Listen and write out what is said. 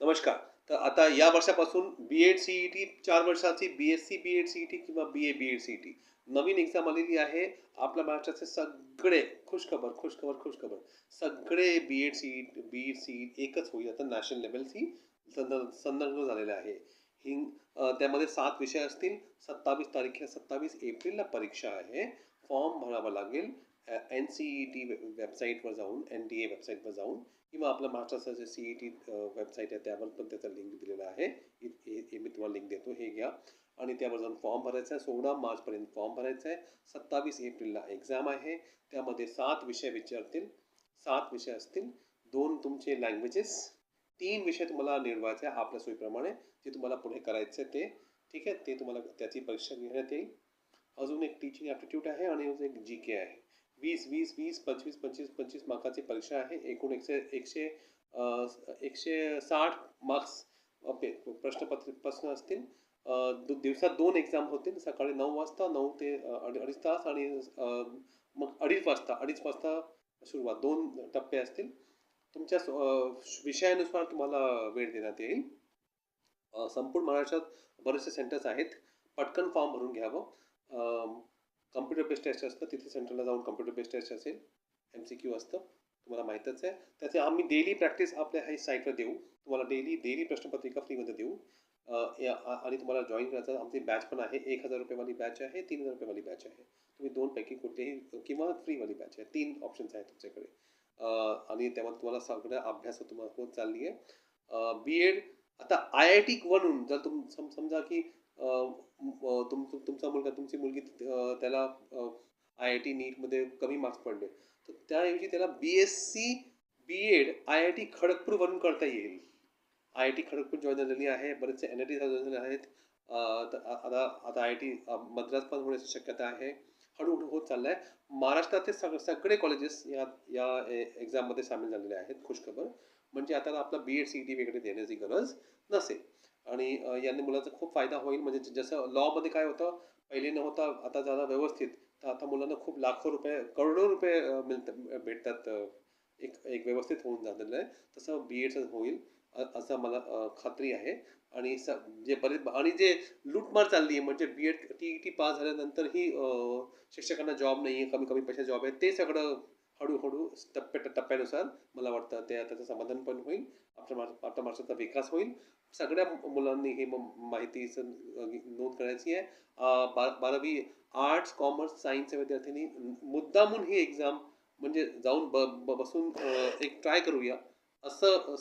नमस्कार. तर आता या वर्षापासून बी-एड सी-ई-टी 4 वर्षाची बी-एससी बी-एड सी-ई-टी किंवा बी-ए बी-एड सी-ई-टी नवीन एक्झाम आलेली आहे. आपल्या महाराष्ट्राचे सगळे खुशखबर, खुशखबर, खुशखबर. सगळे बी-एड सी-ई-टी, बी-एड सी-ई-टी एकच होईल. आता नॅशनल लेव्हलची संलग्न झालेलं आहे. त्यामध्ये 7 विषय असतील. 27 तारीख 27 एप्रिलला परीक्षा आहे. फॉर्म भरावा लागेल. एन-सी-ई-टी वेबसाईटवर जाऊन, एन-डी-ए वेबसाईटवर जाऊन किंवा आपल्या महाराष्ट्राचं जे सी-ई-टी वेबसाईट आहे त्यावर पण त्याचा लिंक दिलेला आहे. मी तुम्हाला लिंक देतो, हे घ्या आणि त्यावर जाऊन फॉर्म भरायचा आहे. 16 मार्चपर्यंत फॉर्म भरायचा आहे. 27 एप्रिलला एक्झाम आहे. त्यामध्ये 7 विषय विचारतील. 7 विषय असतील. 2 तुमचे लँग्वेजेस, 3 विषय तुम्हाला निवडायचे आपल्या सोयीप्रमाणे जे तुम्हाला पुढे करायचं आहे ते. ठीक आहे, ते तुम्हाला त्याची परीक्षा घेण्यात येईल. अजून एक टीचिंग ॲप्टिट्यूड आहे आणि अजून एक जी-के आहे. 20-20-20, 25-25-25 मार्काची परीक्षा आहे. एकूण 160 मार्क्स प्रश्न असतील. दिवसात 2 एक्झाम होतील. सकाळी 9 वाजता 9 ते 2.5 तास आणि मग 2.5 वाजता सुरुवात. 2 टप्पे असतील. तुमच्या विषयानुसार तुम्हाला वेळ देण्यात येईल. संपूर्ण महाराष्ट्रात बरेचसे सेंटर्स आहेत. पटकन फॉर्म भरून घ्यावं. कम्प्युटर बेस्ड टेस्ट असतं. तिथे सेंटरला जाऊन कम्प्युटर बेस्ड टेस्ट असेल. MCQ असतं, तुम्हाला माहीतच आहे. त्याचे आम्ही डेली प्रॅक्टिस आपल्या ह्या साईटवर देऊ. तुम्हाला डेली प्रश्नपत्रिका फ्रीमध्ये देऊ. आणि तुम्हाला जॉईन करायचं. आमची बॅच पण आहे. 1,000 रुपयेवाली बॅच आहे, 3,000 रुपयेवाली बॅच आहे. तुम्ही 2 पैकी कुठेही किंवा फ्रीवाली बॅच आहे. 3 ऑप्शन्स आहेत तुमच्याकडे. आणि त्यामध्ये तुम्हाला सगळा अभ्यास तुम्हाला होत चालली आहे. बी-एड आता IIT बनून जर समजा की तुमचा मुलगा तुमची मुलगी त्याला IIT नीटमध्ये कमी मार्क्स पडले, तर त्याऐवजी त्याला BSc बी-एड IIT खडगपूरवरून करता येईल. IIT खडगपूर जॉईन झालेली आहे. बरेचसे NIT जॉईन झालेले आहेत. आता IIT मद्रास पण होण्याची शक्यता आहे. हळूहळू होत चाललं आहे. महाराष्ट्राचे सगळे कॉलेजेस या एक्झाममध्ये सामील झालेले आहेत. खुशखबर म्हणजे आता आपला बी-एड सी-ई-टी वगैरे देण्याची गरज नसेल आणि याने मुलांचा खूप फायदा होईल. म्हणजे जसं लॉमध्ये काय होतं, पहिले नव्हतं, आता झालं व्यवस्थित. तर आता मुलांना खूप लाखो रुपये, करोडो रुपये भेटतात. एक व्यवस्थित होऊन झालेलं आहे. तसं बी-एडचं होईल असं मला खात्री आहे. आणि जे लूटमार चालली आहे, म्हणजे बी-एड टी पास झाल्यानंतरही शिक्षकांना जॉब नाही आहे, कमी कमी पैसे जॉब आहे, ते सगळं हळूहळू टप्प्यानुसार मला वाटतं त्याचं समाधान पण होईल. आपल्या महाराष्ट्राचा विकास होईल. सगळ्या मुलांनी ही माहिती नोंद करायची आहे. 12वी आर्ट्स, कॉमर्स, सायन्सच्या विद्यार्थ्यांनी मुद्दामून ही एक्झाम म्हणजे जाऊन बसून एक ट्राय करूया असं